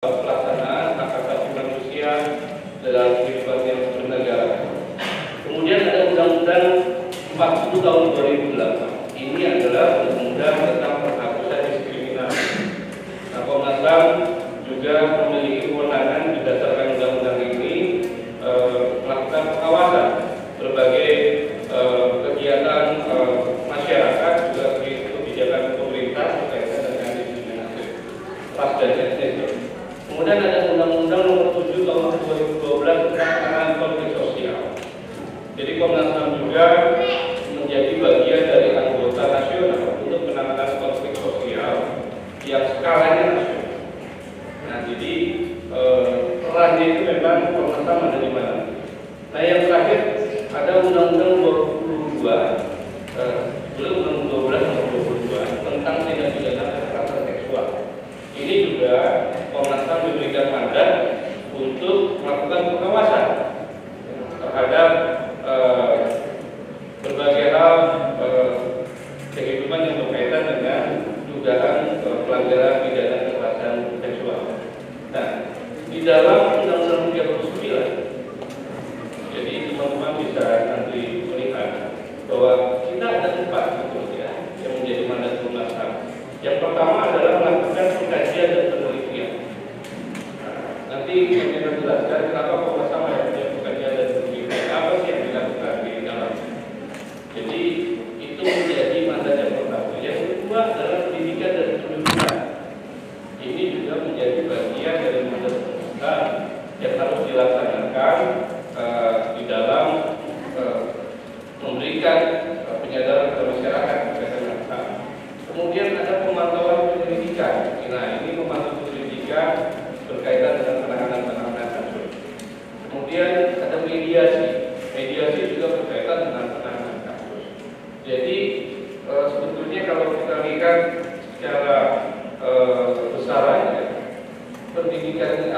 pelaksanaan hak asasi manusia dalam kehidupan yang bernegara. Kemudian ada Undang-Undang 40 tahun 2008. Ini adalah undang-undang tentang penghapusan diskriminasi. Nah, Komnas HAM juga memiliki kewenangan berdasarkan undang-undang ini melakukan pengawasan berbagai kegiatan masyarakat, juga kebijakan pemerintah berkaitan dengan diskriminasi ras dan etnis. Kemudian ada Undang-Undang Nomor 7 Tahun 2012 tentang penanganan konflik sosial. Jadi Komnas HAM juga menjadi bagian dari anggota nasional untuk penanganan konflik sosial yang skalanya nasional. Nah, jadi perannya itu memang Komnas HAM ada di mana. Nah, yang terakhir ada Undang-Undang 22 belum Undang-Undang 12 nomor 22 tentang tindak pidana kekerasan seksual. Ini juga Komnas HAM diberikan mandat untuk melakukan pengawasan terhadap berbagai hal kehidupan yang berkaitan dengan dugaan pelanggaran pidana kekerasan seksual. Nah, di dalam Undang-Undang 39, jadi teman-teman bisa nanti melihat bahwa kita ada 4 ya, yang menjadi mandat Komnas HAM. Yang pertama adalah melakukan pengkajian dan penelitian. Nanti saya akan jelaskan kenapa Komnas HAM punya pengkajian dan penelitian, apa sih yang dilakukan di dalam. Jadi itu menjadi mandat yang pertama. Yang kedua adalah pendidikan dan pendidikan. Ini juga menjadi bagian dari mandat Komnas HAM yang harus dilaksanakan di dalam memberikan penyadaran kepada masyarakat berkaitan dengan HAM. Kemudian ada pemantauan penyelidikan. Nah, ini memantau penyelidikan berkaitan dengan penanganan kasus. Kemudian ada mediasi. Mediasi juga berkaitan dengan penanganan kasus. Jadi sebetulnya kalau kita lihat secara besarannya, pendidikan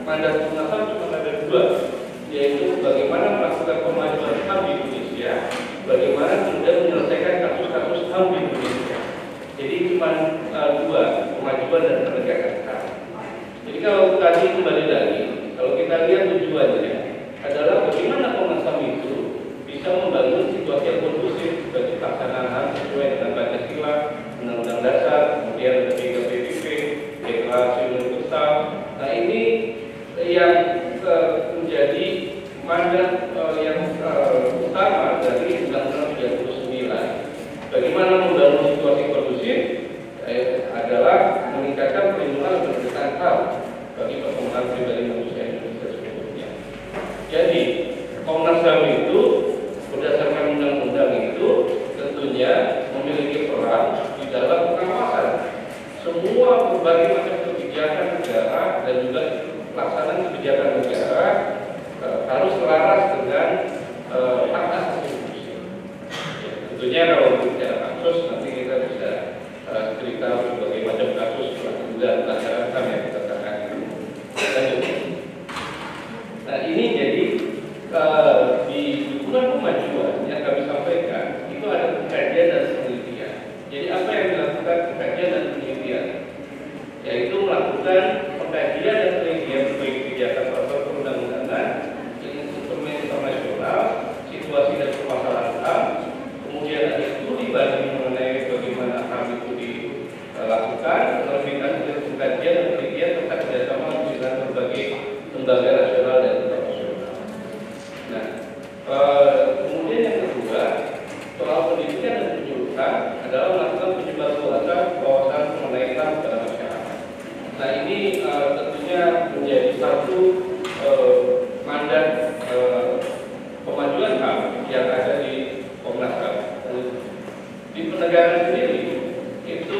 mandat Komnas HAM cuma ada 2, yaitu bagaimana melakukan pemajuan HAM di Indonesia, bagaimana kemudian menyelesaikan kasus-kasus HAM di Indonesia. Jadi cuma 2, pemajuan dan penegakan HAM. Jadi kalau tadi kembali lagi, kalau kita lihat tujuannya adalah bagaimana Komnas HAM itu bisa membangun situasi yang kondusif bagi pelaksanaan HAM sesuai dengan Pancasila, Undang-Undang Dasar, kemudian ada PBB, Deklarasi Universal. Nah, ini yang menjadi mandat yang utama dari Undang-Undang 39. Bagaimana membangun situasi kondusif adalah meningkatkan perlindungan kemerdekaan HAM bagi perkembangan pribadi manusia Indonesia seluruhnya. Jadi Komnas HAM itu berdasarkan undang-undang itu tentunya memiliki peran di dalam pengawasan semua berbagai macam kebijakan negara dan juga pelaksanaan kebijakan negara harus selaras dengan hak asasi manusia. Tentunya kalau bicara kasus nanti kita bisa cerita berbagai macam kasus dan pelanggaran HAM yang kita tangani. Lanjut. Nah, ini jadi di dukungan pemajuan yang kami sampaikan itu ada pengkajian dan penelitian. Jadi apa yang dilakukan pengkajian dan penelitian? Yaitu melakukan pengkajian dan penelitian berbagai kegiatan perundang-undangan, instrumen internasional, situasi dan permasalahan HAM, kemudian ada studi banding mengenai bagaimana HAM itu dilakukan, penerbitan pengkajian dan penelitian serta kerjasama dengan berbagai lembaga nasional dan internasional. Nah, kemudian yang kedua, soal pendidikan dan penyuluhan adalah melakukan penyebarluasan wawasan mengenai HAM kepada masyarakat. Nah, ini tentunya menjadi satu mandat pemajuan HAM yang ada di Komnas HAM. Di penegakan sendiri itu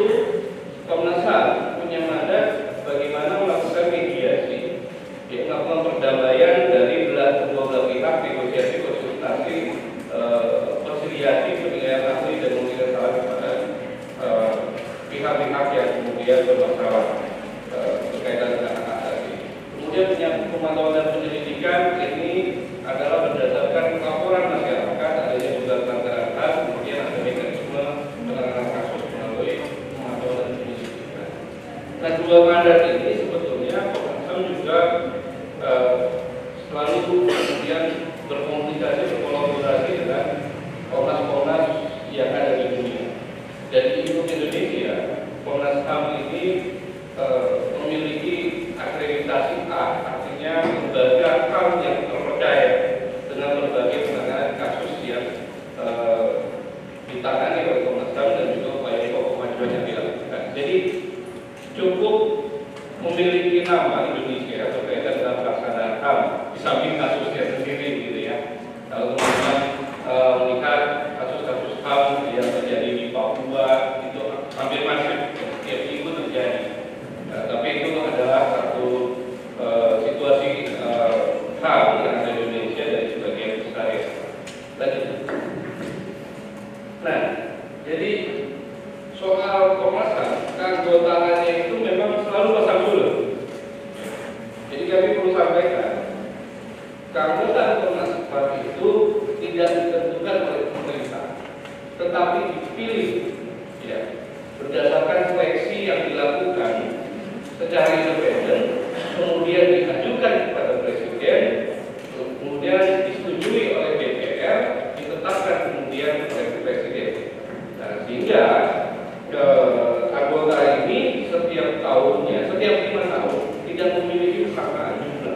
Komnas HAM punya mandat bagaimana melakukan mediasi, yaitu melakukan perdamaian dari kedua belah pihak, negosiasi, konsultasi, konsiliasi, penilaian ahli dan memberikan saran kepada pihak-pihak yang kemudian bermasalah berkaitan dengan hak asasi. Kemudian pemantauan dan penyelidikan ini adalah berdasarkan laporan masyarakat adanya juga pelanggaran HAM, kemudian ada mekanisme penanganan kasus melalui pemantauan dan penyelidikan. Nah, 2 mandat ini sebetulnya memiliki nama Indonesia berkaitan dengan pelaksanaan HAM di samping kasusnya sendiri gitu ya. Kalau teman-teman melihat kasus-kasus HAM yang terjadi di Papua itu hampir masif, setiap minggu terjadi. Tapi itu adalah satu situasi HAM yang ada di Indonesia dari sebagian besar ya. Lanjut. Nah, jadi soal Komnas HAM, keanggotaannya itu memang selalu pasang surut. Jadi kami perlu sampaikan, keanggotaan Komnas HAM itu tidak ditentukan oleh pemerintah, tetapi dipilih ya, berdasarkan seleksi yang dilakukan secara independen, kemudian diajukan kepada Presiden, kemudian disetujui oleh DPR, ditetapkan kemudian oleh Presiden. Nah, sehingga anggota ini setiap tahunnya, setiap 5 tahun tidak memiliki persamaan jumlah.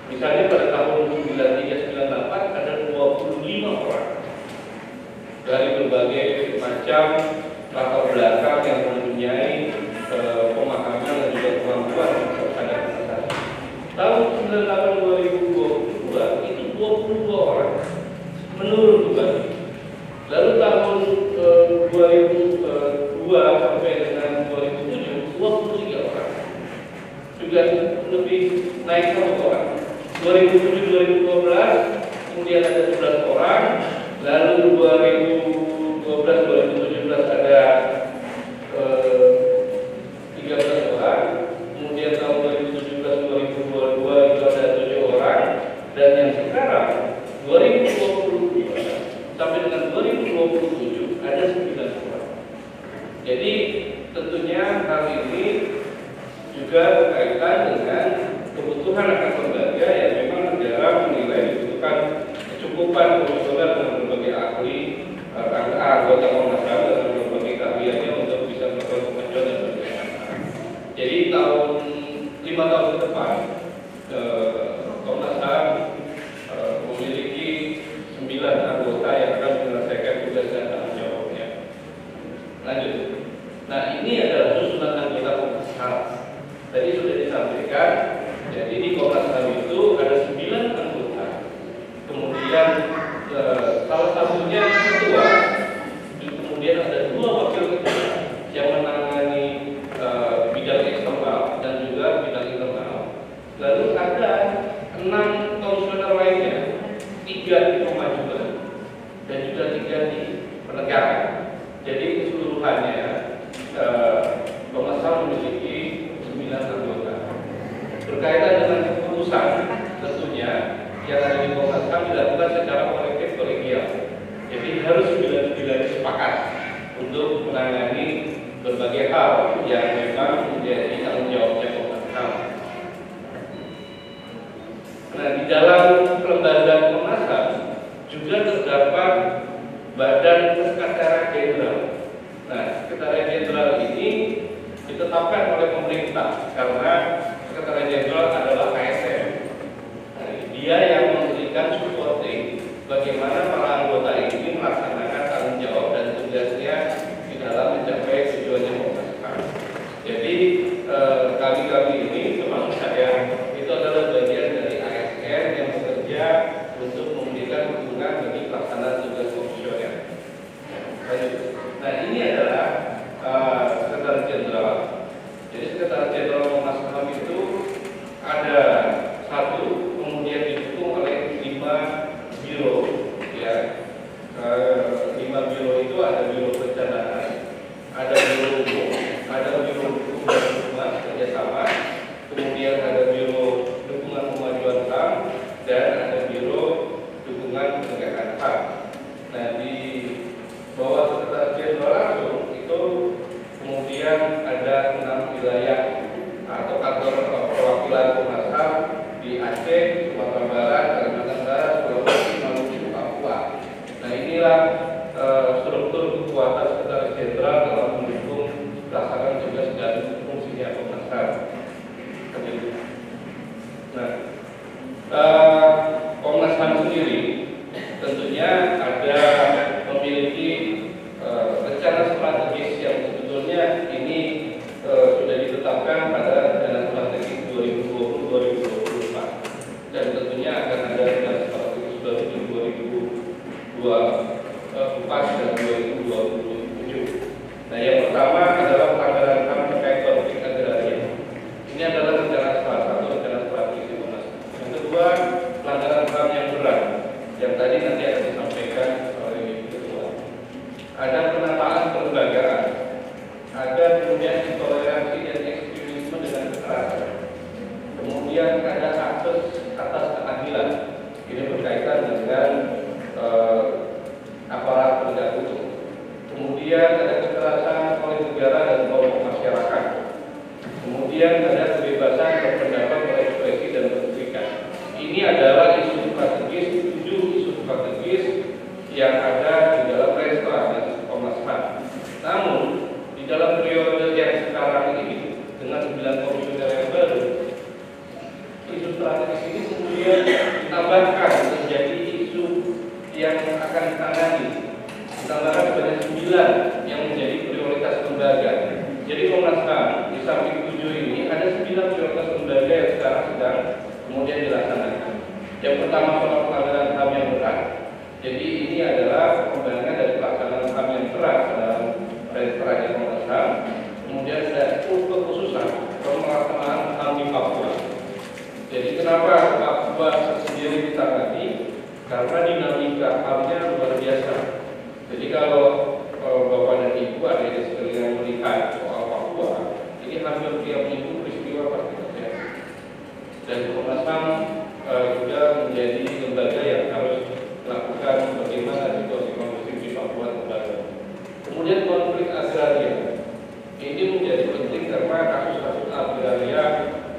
Misalnya pada tahun 93-98 ada 25 orang dari berbagai macam latar belakang yang mempunyai pemahaman dan juga kemampuan terhadap masyarakat. Tahun 98-2022 itu 22 orang menurun kembali. Lalu tahun 2002 sampai dengan 2007 23 orang, juga lebih naik 1 orang. 2007-2012 kemudian ada 11 orang, lalu 2012-2017 ada 13 orang, kemudian tahun 2017-2022 itu ada 7 orang, dan yang sekarang 2022 sampai dengan 2027 ada 9 orang. Jadi tentunya hal ini juga berkaitan dengan kebutuhan akan lembaga yang memang negara menilai dibutuhkan kecukupan komisioner dengan berbagai ahli, anggota Komnas HAM dan berbagai keahliannya untuk bisa melakukan pengajuan dan sebagainya. Jadi 5 tahun ke depan Komnas HAM memiliki 9 anggota yang akan menyelesaikan tugas dan tanggung jawabnya. Lanjut. Nah, ini adalah susunan anggota Komnas HAM. Tadi sudah disampaikan, jadi di Komnas HAM itu ada 9 anggota. Kemudian salah satunya ketua, kemudian ada 2 wakil ketua yang menangani bidang eksternal dan juga bidang internal. Lalu ada 6 komisioner lainnya, 3 di pemajuan dan juga 3 di penegakan. Jadi keseluruhannya Komnas HAM memiliki 9 anggota. Berkaitan dengan keputusan, tentunya yang ada di Komnas HAM dilakukan secara kolektif kolegial. Jadi harus 9 sepakat untuk menangani berbagai hal yang memang menjadi tanggung jawabnya Komnas HAM. Nah, di dalam kelembagaan Komnas HAM juga terdapat Badan Sekretariat Jenderal. Nah, Sekretariat Jenderal ini ditetapkan oleh pemerintah karena Sekretariat Jenderal adalah ASN. Nah, dia yang memberikan supporting bagaimana para anggota ini melaksanakan tanggung jawab dan tugasnya di dalam mencapai tujuannya Komnas HAM. Jadi kami ini termasuk saya itu adalah bagian dari ASN yang bekerja untuk memberikan dukungan bagi pelaksanaan tugas komisioner. Nah, ini adalah Sekretaris Jenderal. Jadi Sekretaris Jenderal Komnas HAM itu ada 1, kemudian didukung oleh 5 biro, ya. 5 biro itu ada biro perencanaan, ada biro umum, ada biro dukungan kerjasama, kemudian ada biro dukungan pemajuan HAM, dan ada biro dukungan penegakan HAM. Nah, di bawah Sekretaris Jenderal langsung itu kemudian ada 6 wilayah atau kantor perwakilan Komnas HAM di Aceh, Sumatera Barat, Kalimantan Barat, Sulawesi, Maluku, Papua. Nah, inilah struktur kekuatan Sekretaris Jenderal dalam mendukung pelaksanaan tugas dan fungsinya Komnas HAM. Nah, Komnas HAM sendiri tentunya ada memiliki rencana strategis yang sebetulnya ini sudah ditetapkan pada Ini adalah isu strategis, 7 isu strategis yang ada di dalam Renstra dan Komnas HAM. Namun di dalam periode yang sekarang ini dengan 9 komisioner yang baru, isu strategis ini kemudian ditambahkan menjadi isu yang akan ditangani. Ditambahkan sebanyak 9 yang menjadi prioritas lembaga. Jadi Komnas HAM di samping 7 ini ada 9 prioritas lembaga yang sekarang sedang kemudian dilaksanakan. Yang pertama soal pelanggaran HAM yang berat. Jadi ini adalah pengembangan dari pelaksanaan HAM yang berat dalam Renstra dan Komnas HAM. Kemudian ada kekhususan pelaksanaan HAM di Papua. Jadi kenapa Papua sendiri ditangani? Karena dinamika HAM-nya luar biasa. Jadi kalau Bapak dan Ibu ada yang sekalian melihat soal Papua, ini hampir tiap minggu peristiwa pasti terjadi. Dan Komnas HAM juga menjadi lembaga yang harus melakukan bagaimana situasi kondusif di Papua terbaru. Kemudian konflik agraria ini menjadi penting karena kasus-kasus agraria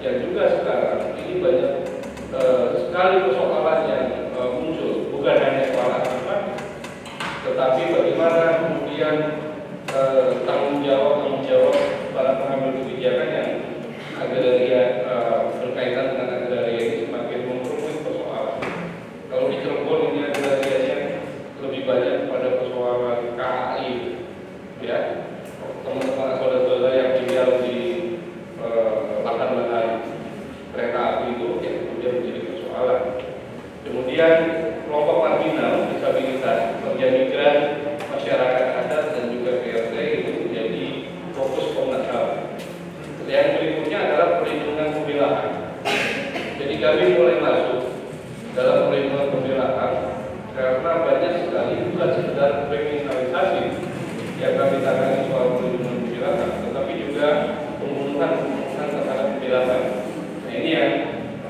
yang juga sekarang ini banyak sekali persoalan yang muncul, bukan hanya soal agama, tetapi bagaimana kemudian tanggung jawab para pengambil kebijakan yang agraria berkaitan dengan agraria ini semakin memperumit persoalan. Kalau di Cirebon ini agrarianya lebih banyak pada persoalan KAI, ya, teman-teman saudara-saudara yang tinggal di lahan-lahan kereta api itu yang kemudian menjadi persoalan. Kemudian kelompok marginal, disabilitas, pekerja migran, masyarakat adat dan juga PRT itu menjadi fokus Komnas HAM. Yang berikutnya adalah perlindungan pembelaan. Jadi kami mulai masuk dalam perlindungan pembelaan karena banyak sekali bukan sekedar kriminalisasi yang kami tangani soal perlindungan pembelaan, tetapi juga pembunuhan terhadap pembelaan. Nah, ini yang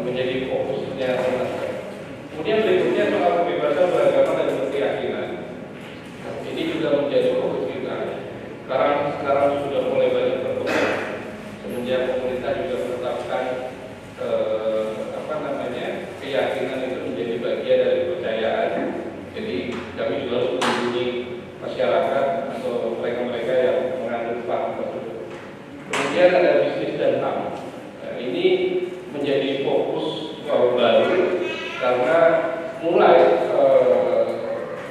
menjadi fokusnya Komnas HAM. Kemudian berikutnya soal kebebasan beragama dan berkeyakinan. Ini juga menjadi fokus kita. Sekarang sudah mulai banyak berkembang. Semenjak pemerintah juga menetapkan keyakinan itu menjadi bagian dari kepercayaan. Jadi kami juga harus melindungi masyarakat atau mereka-mereka yang mengandung paham tersebut. Kemudian ada bisnis dan HAM. Nah, ini menjadi fokus baru karena mulai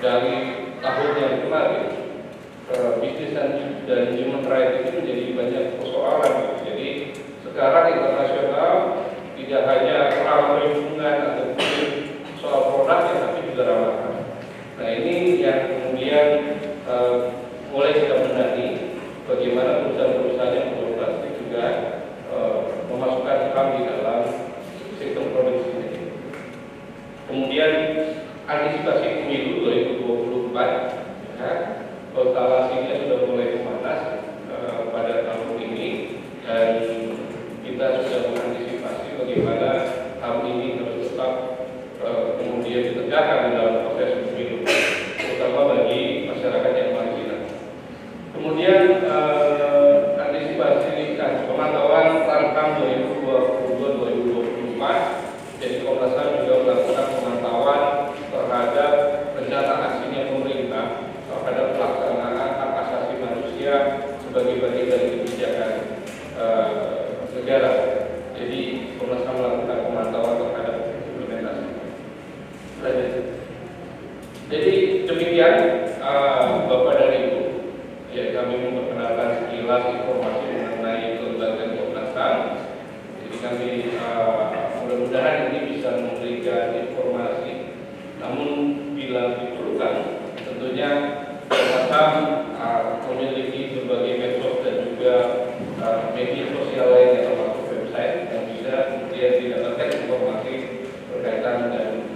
dari tahun yang kemarin bisnis dan human rights itu menjadi banyak persoalan. Jadi sekarang internasional tidak hanya ramah lingkungan atau soal produknya, tapi juga ramah HAM. Nah, ini yang kemudian mulai kita benahi bagaimana perusahaan-perusahaan yang berplastik juga memasukkan HAM di dalam sistem produksi ini. Kemudian antisipasi pemilu 2024, ya, konstelasinya sudah mulai memanas pada tahun ini dan kita sudah mengantisipasi bagaimana HAM ini harus tetap kemudian ditegakkan dalam proses pemilu, terutama bagi masyarakat yang marginal. Kemudian antisipasi pemantauan rangkam 2022-2024. Jadi Komnas HAM juga melakukan pemantauan terhadap rencana aksinya pemerintah terhadap pelaksanaan hak asasi manusia sebagai bagian dari kebijakan negara. Jadi Komnas HAM melakukan pemantauan terhadap implementasi. Jadi demikian Bapak dan Ibu, ya, kami memperkenalkan sekilas informasi mengenai lembaga Komnas HAM. Jadi kami mudah-mudahan ini bisa memberikan informasi. Namun bila diperlukan, tentunya Komnas HAM memiliki berbagai medsos dan juga media sosial lainnya termasuk website yang bisa kemudian didapatkan informasi berkaitan dan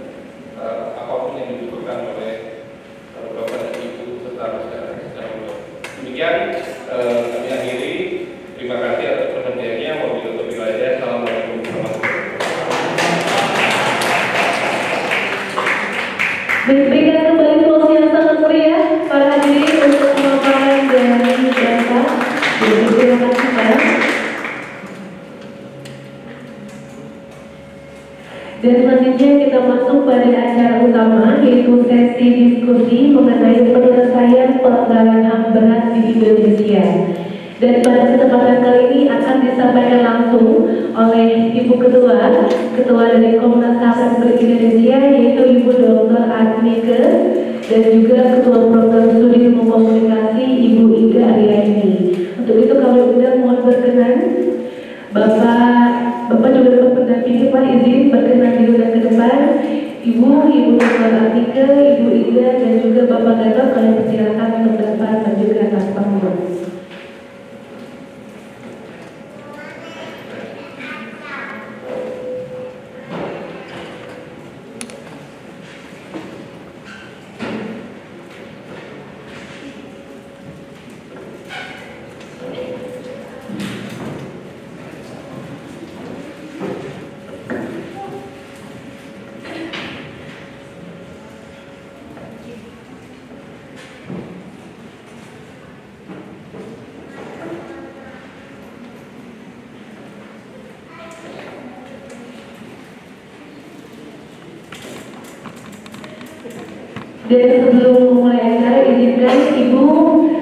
apapun yang dibutuhkan oleh Bapak dan Ibu serta masyarakat secara umum. Demikian kami akhiri. Terima kasih atas perhatiannya. Wabillahi taufiq wal hidayah. Assalamualaikum warahmatullahi wabarakatuh. Berikan kembali close yang sangat meriah para hadirin untuk pemaparan dari Bapak. Terima kasih. Dan selanjutnya kita masuk pada acara utama, yaitu sesi diskusi mengenai penyelesaian pelanggaran HAM berat di Indonesia. Dan pada kesempatan kali ini akan disampaikan langsung oleh Ibu Ketua dari Komnas HAM Republik Indonesia, yaitu Ibu Dr. Adnike, dan juga Ketua Program Studi Ilmu Komunikasi Ibu Ida Ariani. Untuk itu kami undang, mohon berkenan Bapak juga dapat mendampingi, Pak, izin berkenan diundang ke depan. Ibu Dr. Adnike, Ibu Ida, dan juga Bapak Gatot, kalian persilakan untuk ke depan maju ke atas panggung. Dan sebelum memulai acara, izinkan Ibu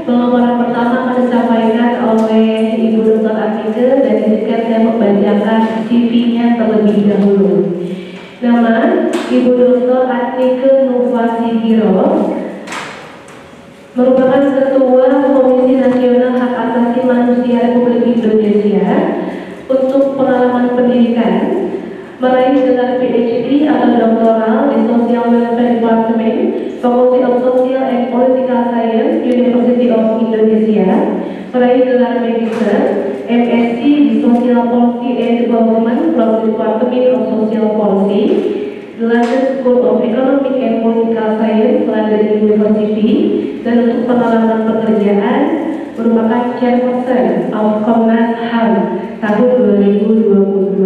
pemaparan pertama akan disampaikan oleh Ibu Dr. Adnike, dan izinkan saya membacakan CV-nya terlebih dahulu. Nama Ibu Dr. Adnike Nurfasigiro, merupakan Ketua Komisi Nasional Hak Asasi Manusia Republik Indonesia. Untuk pengalaman pendidikan, meraih gelar PhD atau doktoral di Social Welfare Department, Faculty of Social and Political Science, University of Indonesia, meraih gelar Magister MSc di Social Policy and Development from the Department of Social Policy, the London School of Economic and Political Science, London University. Dan untuk pengalaman pekerjaan, merupakan Chairperson of Komnas HAM tahun 2022,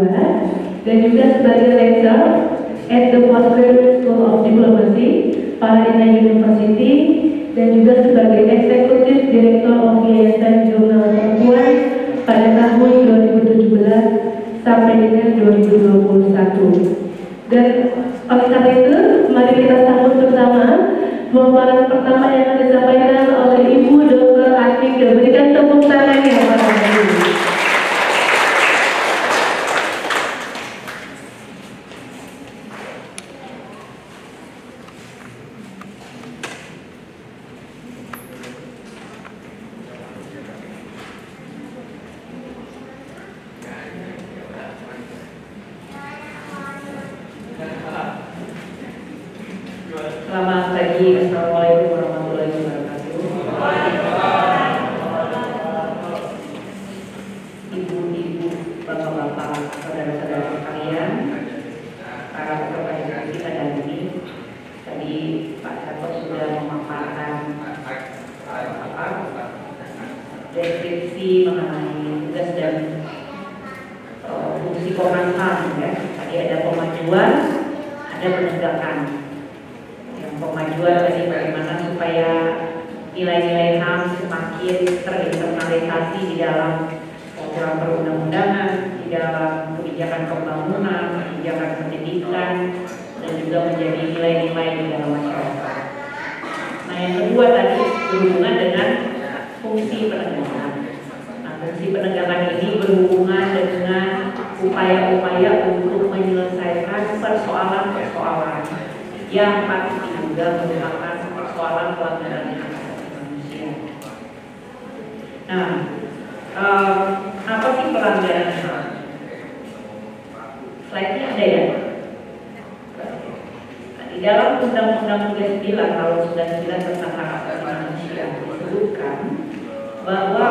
dan juga sebagai lecturer at the Postgraduate School of Diplomacy, Paladina University, dan juga sebagai Executive Director of Yayasan Jurnal Perempuan pada tahun 2017 sampai dengan 2021. Dan oleh karena itu, mari kita sambut bersama pemaparan pertama yang akan disampaikan oleh Ibu Dr. Adnike. Berikan tepuk tangannya pada Ibu. Selamat pagi, Assalamualaikum warahmatullahi wabarakatuh. Ibu-ibu, bapak-bapak, saudara-saudara sekalian, para peserta diskusi pada hari ini, tadi Pak Gatot sudah memaparkan deskripsi mengenai tugas dan fungsi Komnas HAM. Ya. Tadi ada pemajuan, ada penegakan. Pemajuan tadi bagaimana supaya nilai-nilai HAM semakin terinternalisasi di dalam program perundang-undangan, di dalam kebijakan pembangunan, kebijakan pendidikan, dan juga menjadi nilai-nilai di dalam masyarakat. Nah, yang kedua tadi berhubungan dengan fungsi penegakan. Nah, fungsi penegakan ini berhubungan dengan upaya-upaya untuk menyelesaikan persoalan-persoalan yang pasti juga merupakan persoalan pelanggaran hak asasi manusia. Nah, apa sih pelanggaran HAM? Slide-nya ada ya? Nah, di dalam Undang-Undang 39 tahun 99 tentang hak asasi manusia disebutkan bahwa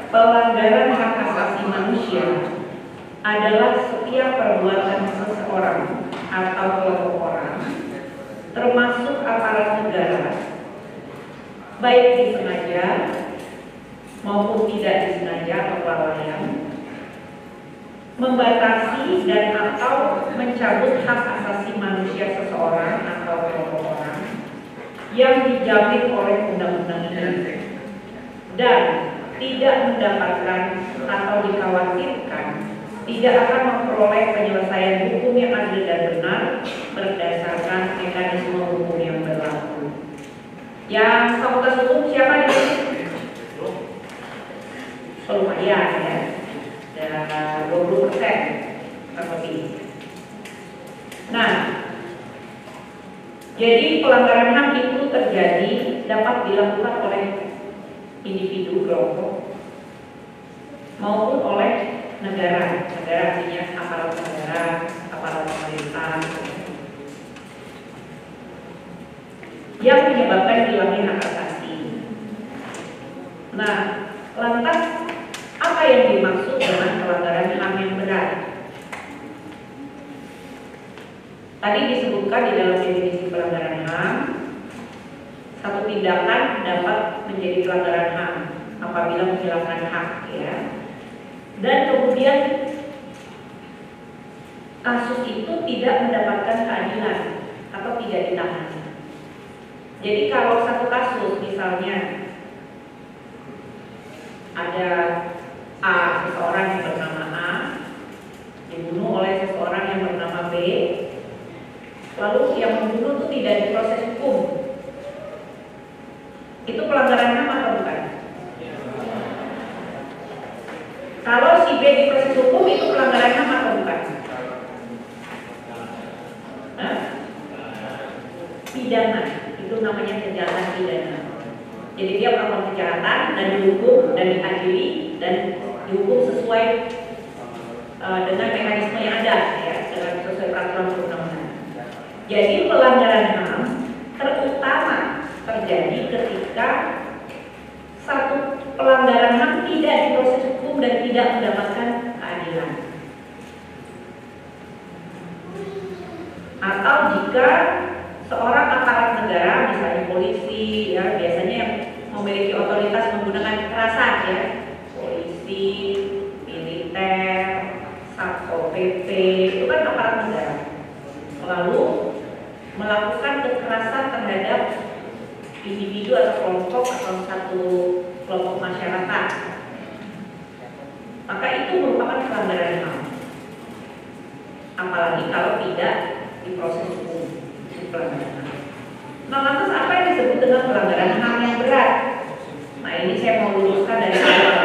pelanggaran hak asasi manusia adalah setiap perbuatan seseorang atau kelompok orang, termasuk aparat negara, baik disengaja maupun tidak disengaja atau kelalaian, membatasi dan atau mencabut hak asasi manusia seseorang atau kelompok orang yang dijamin oleh undang-undang ini, dan tidak mendapatkan atau dikhawatirkan tidak akan memperoleh penyelesaian hukum yang adil dan benar berdasarkan mekanisme hukum yang berlaku. Yang fakultas hukum siapa nih? Lumayan ya, ada 20% lebih. Nah, jadi pelanggaran HAM itu terjadi dapat dilakukan oleh individu, kelompok, maupun oleh negara. Negara artinya aparat negara, aparat pemerintah, yang menyebabkan hilangnya hak asasi. Nah, lantas apa yang dimaksud dengan pelanggaran HAM yang berat? Tadi disebutkan di dalam definisi pelanggaran HAM, satu tindakan dapat menjadi pelanggaran HAM apabila menghilangkan hak, ya. Dan kemudian kasus itu tidak mendapatkan keadilan atau tidak ditangani. Jadi kalau satu kasus misalnya ada A, seseorang yang bernama A dibunuh oleh seseorang yang bernama B, lalu yang membunuh itu tidak diproses hukum, itu pelanggaran HAM atau bukan? Kalau si B diproses hukum, itu pelanggaran HAM atau bukan? Pidana, itu namanya kejahatan pidana. Jadi dia melakukan kejahatan dan dihukum dan diadili dan dihukum sesuai dengan mekanisme yang ada, ya, dengan sesuai peraturan perundang-undangan. Jadi pelanggaran HAM terutama terjadi ketika satu pelanggaran HAM tidak diproses hukum dan tidak mendapatkan keadilan, atau jika seorang aparat negara, misalnya polisi, ya, biasanya yang memiliki otoritas menggunakan kekerasan, ya, polisi, militer, satpol pp, itu kan aparat negara, lalu melakukan kekerasan terhadap individu atau kelompok atau satu kelompok masyarakat, maka itu merupakan pelanggaran HAM, apalagi kalau tidak diproses hukum. Nah, lantas apa yang disebut dengan pelanggaran HAM yang berat? Nah, ini saya mau luruskan dari awal.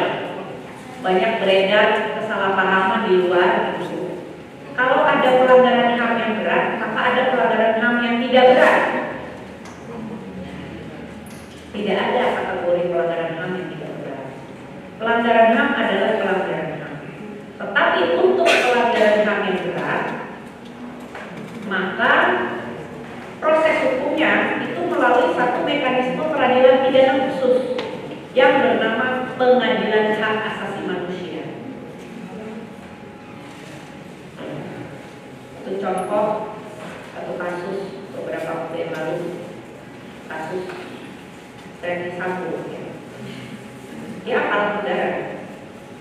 Banyak beredar kesalahpahaman di luar itu. Kalau ada pelanggaran HAM yang berat, maka ada pelanggaran HAM yang tidak berat. Tidak ada kategori pelanggaran HAM yang tidak berat. Pelanggaran HAM adalah pelanggaran HAM. Tetapi untuk pelanggaran HAM yang berat, maka proses hukumnya itu melalui satu mekanisme peradilan pidana khusus yang bernama Pengadilan Hak Asasi Manusia. Itu contoh satu kasus beberapa waktu yang lalu, kasus Ferdi Sambo. Dia aparat negara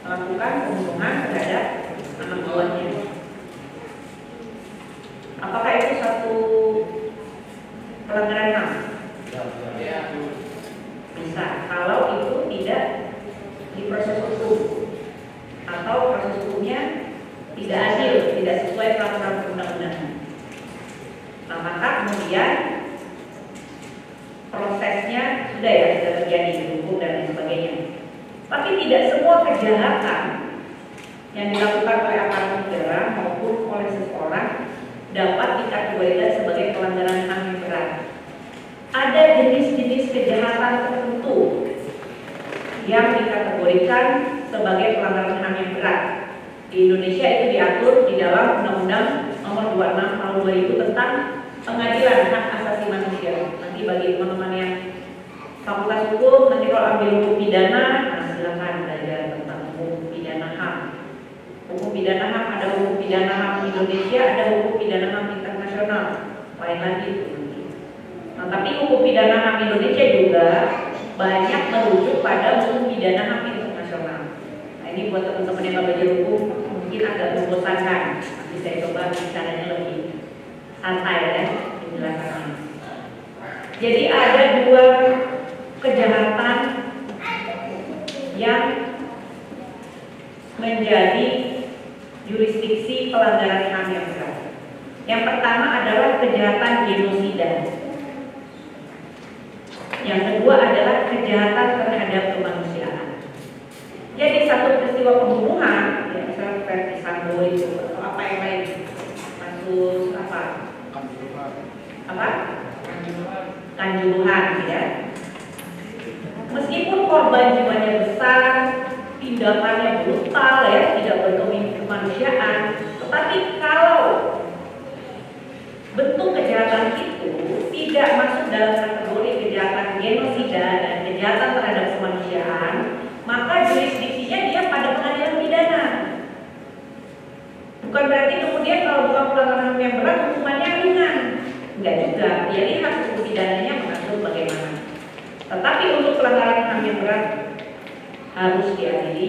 melakukan pembunuhan terhadap anak buahnya. Apakah itu satu pelanggaran HAM? Bisa, kalau itu tidak diproses hukum atau proses hukumnya tidak adil, tidak sesuai peraturan perundang-undangan. Nah, maka kemudian prosesnya sudah terjadi hukum dan lain sebagainya. Tapi tidak semua kejahatan yang dilakukan oleh aparat negara maupun oleh seseorang dapat dikategorikan sebagai pelanggaran HAM yang berat. Ada jenis-jenis kejahatan tertentu yang dikategorikan sebagai pelanggaran HAM yang berat. Di Indonesia itu diatur di dalam Undang-Undang Nomor 26 Tahun 2000 tentang Pengadilan Hak Asasi Manusia. Nanti bagi teman-teman yang fakultas hukum, nanti kalau ambil hukum pidana, nah silakan belajar tentang hukum pidana HAM. Hukum pidana HAM ada hukum pidana HAM Indonesia, ada hukum pidana HAM internasional, lain lagi itu. Nah, tapi hukum pidana HAM Indonesia juga banyak merujuk pada hukum pidana HAM internasional. Nah, ini buat teman-teman yang belajar hukum mungkin agak membosankan. Nanti saya coba bicaranya lebih santai ya penjelasannya. Jadi ada dua kejahatan yang menjadi definisi pelanggaran HAM yang berat. Yang pertama adalah kejahatan genosida. Yang kedua adalah kejahatan terhadap kemanusiaan. Jadi satu peristiwa pembunuhan, ya misalnya Verdi Sambo itu atau apa yang lain, kasus apa? Kanjuruhan, ya. Meskipun korban jiwanya besar, tindakannya brutal, ya, tidak berkemanusiaan, tetapi kalau bentuk kejahatan itu tidak masuk dalam kategori kejahatan genosida dan kejahatan terhadap kemanusiaan, maka jurisdiksinya dia pada pengadilan pidana. Bukan berarti kemudian kalau bukan pelanggaran HAM yang berat hukumannya ringan. Enggak juga, dia lihat hukum pidananya mengatur bagaimana. Tetapi untuk pelanggaran HAM yang berat harus diadili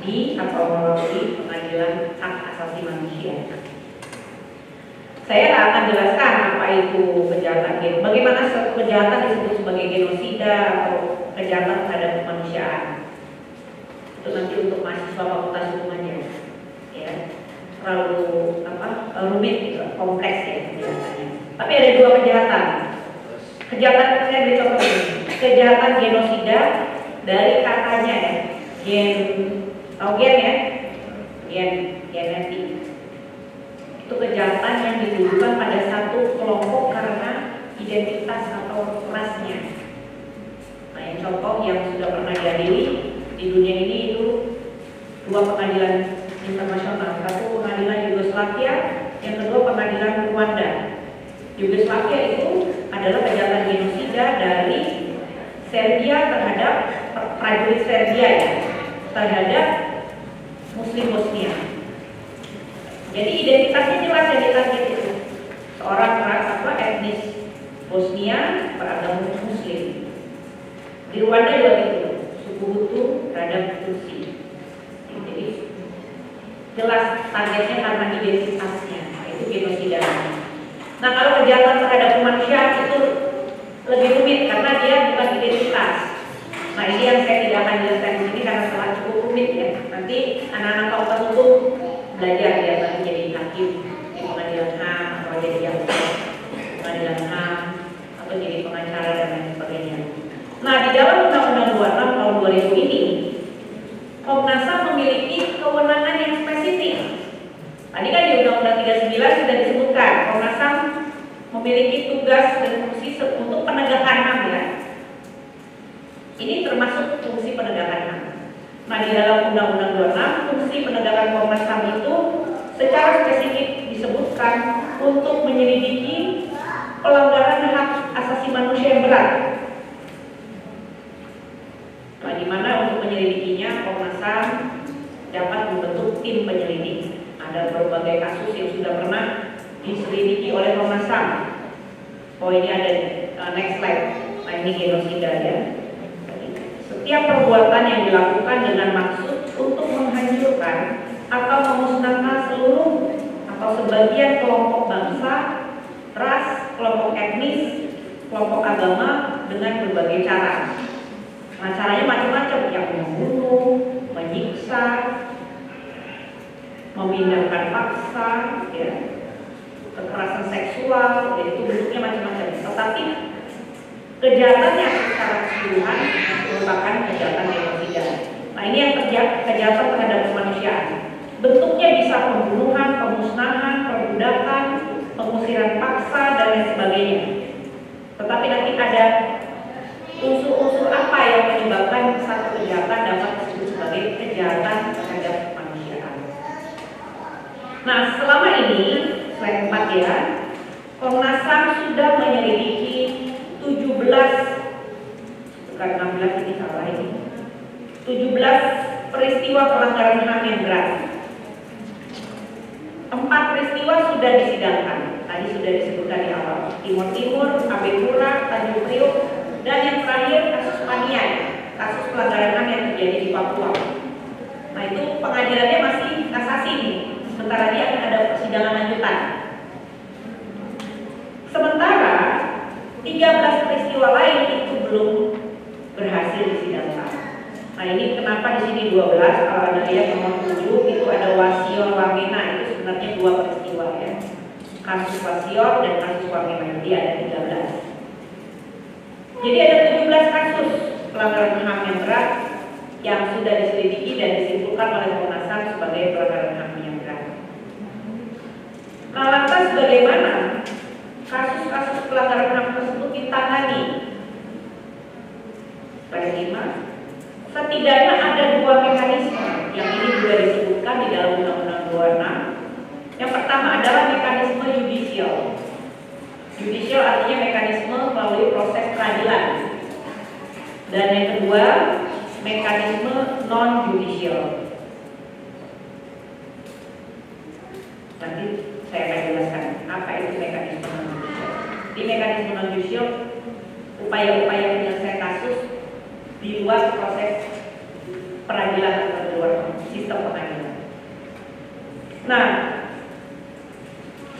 di atau melalui pengadilan hak asasi manusia. Saya akan jelaskan apa itu kejahatan, bagaimana kejahatan disebut sebagai genosida atau kejahatan terhadap kemanusiaan. Itu nanti untuk mahasiswa fakultas hukum aja, ya. Terlalu rumit, gitu, kompleks ya kejahatan. Tapi ada dua kejahatan. Kejahatan saya beri contoh ini. Kejahatan genosida dari katanya ya, tahu gen ya, genetik. Itu kejahatan yang ditujukan pada satu kelompok karena identitas atau rasnya. Nah, yang contoh yang sudah pernah diadili di dunia ini itu dua pengadilan internasional, satu pengadilan Yugoslavia, yang kedua pengadilan Rwanda. Yugoslavia itu adalah kejahatan genosida dari Serbia terhadap prajurit Serbia ya, terhadap Muslim Bosnia. Jadi identitasnya jelas yang ditarget itu seorang etnis Bosnia beragama Muslim. Di Rwanda juga gitu, suku Hutu terhadap Tutsi. Jadi jelas targetnya karena identitasnya, itu genosida. Nah, kalau kejahatan terhadap kemanusiaan itu lebih rumit karena dia bukan identitas. Nah, ini yang saya tidak akan jelaskan di sini karena sangat cukup rumit ya. Nanti anak-anak fakultas hukum belajar ya, nanti jadi hakim di pengadilan HAM atau jadi jaksa pengadilan HAM atau jadi pengacara dan lain sebagainya. Nah, di dalam Undang-Undang 26 tahun 2000 ini Komnas HAM memiliki kewenangan yang spesifik. Tadi kan di Undang-Undang 39 sudah disebutkan Komnas HAM memiliki tugas dan fungsi untuk penegakan HAM ya. Ini termasuk fungsi penegakan HAM. Nah, di dalam Undang-Undang 26 fungsi penegakan Komnas HAM itu secara spesifik disebutkan untuk menyelidiki pelanggaran hak asasi manusia yang berat. Nah, di mana untuk menyelidikinya Komnas HAM dapat membentuk tim penyelidik. Ada berbagai kasus yang sudah pernah diselidiki oleh Komnas HAM. Oh, ini ada next slide. Nah, ini genosida ya. Setiap perbuatan yang dilakukan dengan maksud untuk menghancurkan atau memusnahkan seluruh atau sebagian kelompok bangsa, ras, kelompok etnis, kelompok agama dengan berbagai cara. Nah, caranya macam-macam, yang membunuh, menyiksa, memindahkan paksa, ya, kekerasan seksual, ya, itu bentuknya macam-macam. Tetapi kejahatannya secara keseluruhan merupakan kejahatan genosida. Nah, ini yang kejahatan terhadap kemanusiaan. Bentuknya bisa pembunuhan, pemusnahan, perbudakan, pengusiran paksa dan lain sebagainya. Tetapi nanti ada unsur-unsur apa yang menyebabkan satu kejahatan dapat disebut sebagai kejahatan terhadap kemanusiaan. Nah, selama ini slide 4 ya, Komnas HAM sudah menyelidiki 17 peristiwa pelanggaran HAM yang berat. 4 peristiwa sudah disidangkan. Tadi sudah disebutkan di awal. Timur Timur, AB Pura, Tanjung Priok, dan yang terakhir kasus Paniai, kasus pelanggaran HAM yang terjadi di Papua. Nah, itu pengadilannya masih kasasi nih. Sementara dia akan ada persidangan lanjutan. Sementara 13 peristiwa lain itu belum berhasil disidangkan. Nah, ini kenapa di sini 12? Kalau Anda lihat nomor 7 itu ada Wasio Wamena, itu dua peristiwa ya, kasus Wasior dan kasus Wamena, ada 13. Jadi ada 17 kasus pelanggaran HAM yang berat yang sudah diselidiki dan disimpulkan oleh Komnas HAM sebagai pelanggaran HAM yang berat. Nah, lantas bagaimana kasus-kasus pelanggaran HAM tersebut ditangani? Bagaimana? Setidaknya ada dua mekanisme yang ini juga disebutkan di dalam Undang-Undang 26. Yang pertama adalah mekanisme judicial. Judicial artinya mekanisme melalui proses peradilan. Dan yang kedua, mekanisme non-judicial. Nanti saya akan jelaskan apa itu mekanisme non-judicial. Di mekanisme non-judicial, upaya-upaya penyelesaian kasus di luar proses peradilan atau di luar sistem pengadilan. Nah,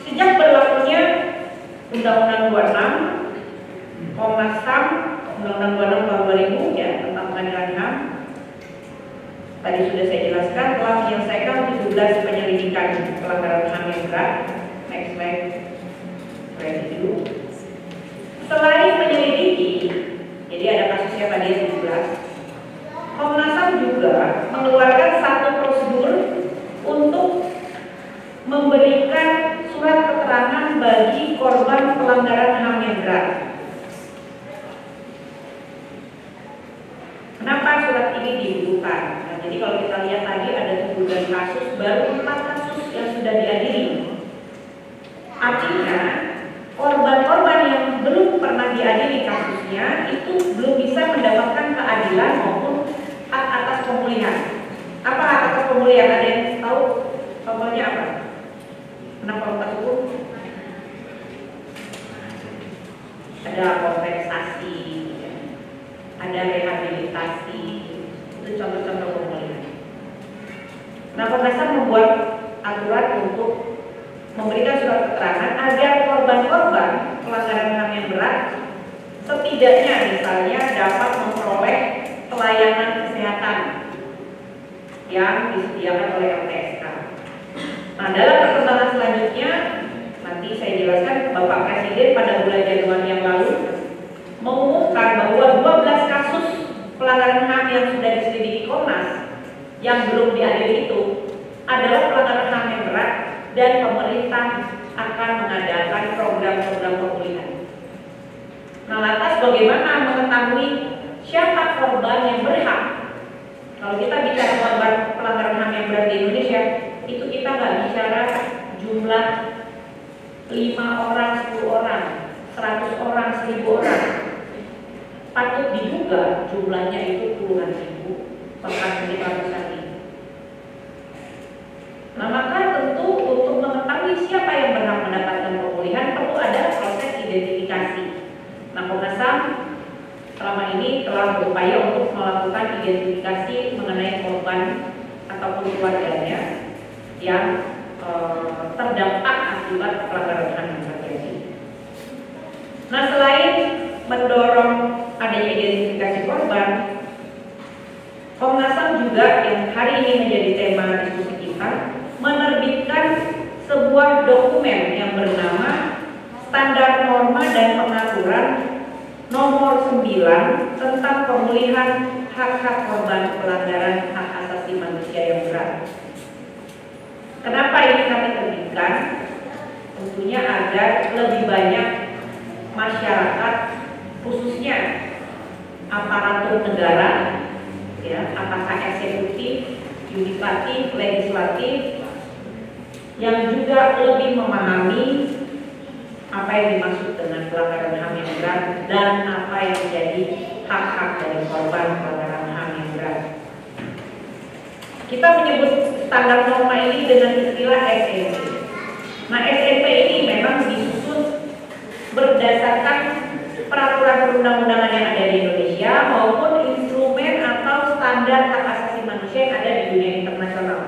sejak berlakunya Undang-Undang 26, Komnas HAM, Undang-Undang 26 tahun 2000 ya tentang pengadilan HAM, tadi sudah saya jelaskan telah menyelesaikan 17 penyelidikan pelanggaran HAM yang berat. Next slide, ready dulu. Selain menyelidiki, jadi ada kasusnya tadi 17. Komnas HAM juga mengeluarkan satu prosedur untuk memberikan surat keterangan bagi korban pelanggaran HAM yang berat. Kenapa surat ini dibutuhkan? Nah, jadi kalau kita lihat tadi ada 17 kasus, baru 4 kasus yang sudah diadili. Artinya korban-korban yang belum pernah diadili kasusnya itu belum bisa mendapatkan keadilan maupun hak atas pemulihan. Apa hak atas pemulihan? Ada yang tahu contohnya apa? Kenapa Fakultas Hukum? Ada kompensasi, ada rehabilitasi, itu contoh-contoh pemulihan. Nah, Komnas HAM membuat aturan untuk memberikan surat keterangan agar korban-korban pelanggaran HAM yang berat setidaknya misalnya dapat memperoleh pelayanan kesehatan yang disediakan oleh LPSK. Nah, dalam perkembangan selanjutnya nanti saya jelaskan, Bapak Presiden pada bulan Januari yang lalu mengumumkan bahwa 12 kasus pelanggaran HAM yang sudah diselidiki Komnas yang belum diadili itu adalah pelanggaran HAM yang berat dan pemerintah akan mengadakan program-program pemulihan. Nah, lantas bagaimana mengetahui siapa korban yang berhak? Kalau kita bicara korban pelanggaran HAM yang berat di Indonesia, itu kita nggak bicara jumlah 5 orang, 10 orang, 100 orang, 1000 orang. Patut diduga jumlahnya itu puluhan ribu, bahkan ratusan ribu. Nah, maka tentu untuk mengetahui siapa yang berhak mendapatkan pemulihan perlu ada proses identifikasi. Nah, Komnas HAM selama ini telah berupaya untuk melakukan identifikasi mengenai korban ataupun keluarganya yang terdampak akibat pelanggaran HAM yang terjadi. Nah, selain mendorong adanya identifikasi korban, Komnas HAM juga yang hari ini menjadi tema diskusi kita menerbitkan sebuah dokumen yang bernama Standar Norma dan Pengaturan Nomor 9 tentang Pemulihan Hak-Hak Korban Pelanggaran Hak Asasi Manusia yang Berat. Kenapa ini kami terbitkan? Tentunya agar lebih banyak masyarakat, khususnya aparatur negara, ya, apakah eksekutif, yudikatif, legislatif, yang juga lebih memahami apa yang dimaksud dengan pelanggaran HAM yang berat dan apa yang menjadi hak-hak dari korban pelanggaran HAM yang berat. Kita menyebut standar norma ini dengan istilah SMP. Nah, SMP ini memang disusun berdasarkan peraturan perundang-undangan yang ada di Indonesia maupun instrumen atau standar hak asasi manusia yang ada di dunia internasional.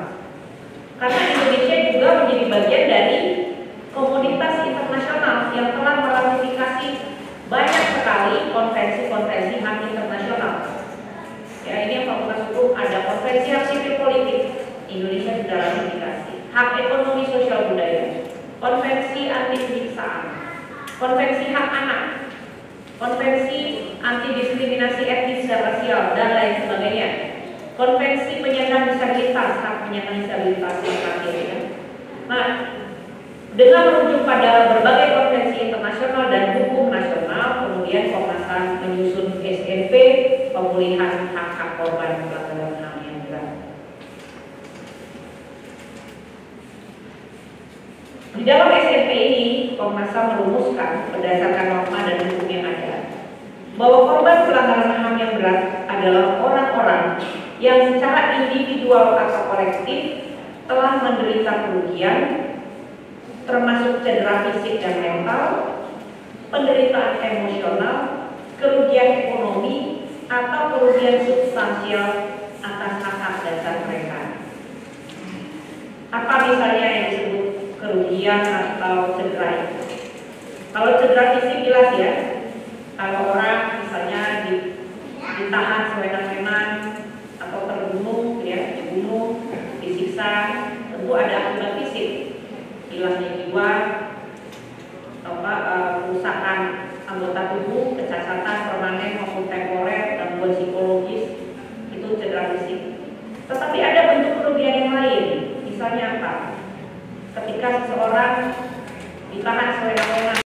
Karena Indonesia juga menjadi bagian dari komunitas internasional yang telah meratifikasi banyak sekali konvensi-konvensi HAM internasional. Ya, ini yang Fakultas Hukum ada konvensi hak sipil politik, Indonesia sudah ratifikasi. Hak ekonomi sosial budaya konvensi hak anak, konvensi anti diskriminasi etnis dan rasial dan lain sebagainya, konvensi penyandang disabilitas, hak penyandang disabilitas yang terakhir ya. Nah, dengan merujuk pada berbagai konvensi internasional dan hukum nasional, kemudian Komnas HAM menyusun SNP pemulihan hak-hak korban pelanggaran HAM yang berat. Di dalam SNP ini, Komnas HAM merumuskan berdasarkan norma dan hukum yang ada bahwa korban pelanggaran HAM yang berat adalah orang-orang yang secara individual atau kolektif telah menderita kerugian, termasuk cedera fisik dan mental, penderitaan emosional, kerugian ekonomi, atau kerugian substansial atas hak-hak dasar mereka. Apa misalnya yang disebut kerugian atau cedera itu? Kalau cedera fisik jelas ya, kalau orang misalnya ditahan sewenang-wenang atau terbunuh, ya, dibunuh, disiksa, tentu ada akibat fisik, hilangnya jiwa, kerusakan anggota tubuh, kecacatan permanen maupun temporer, gangguan psikologis, itu cedera fisik. Tetapi ada bentuk kerugian yang lain, misalnya apa? Ketika seseorang ditahan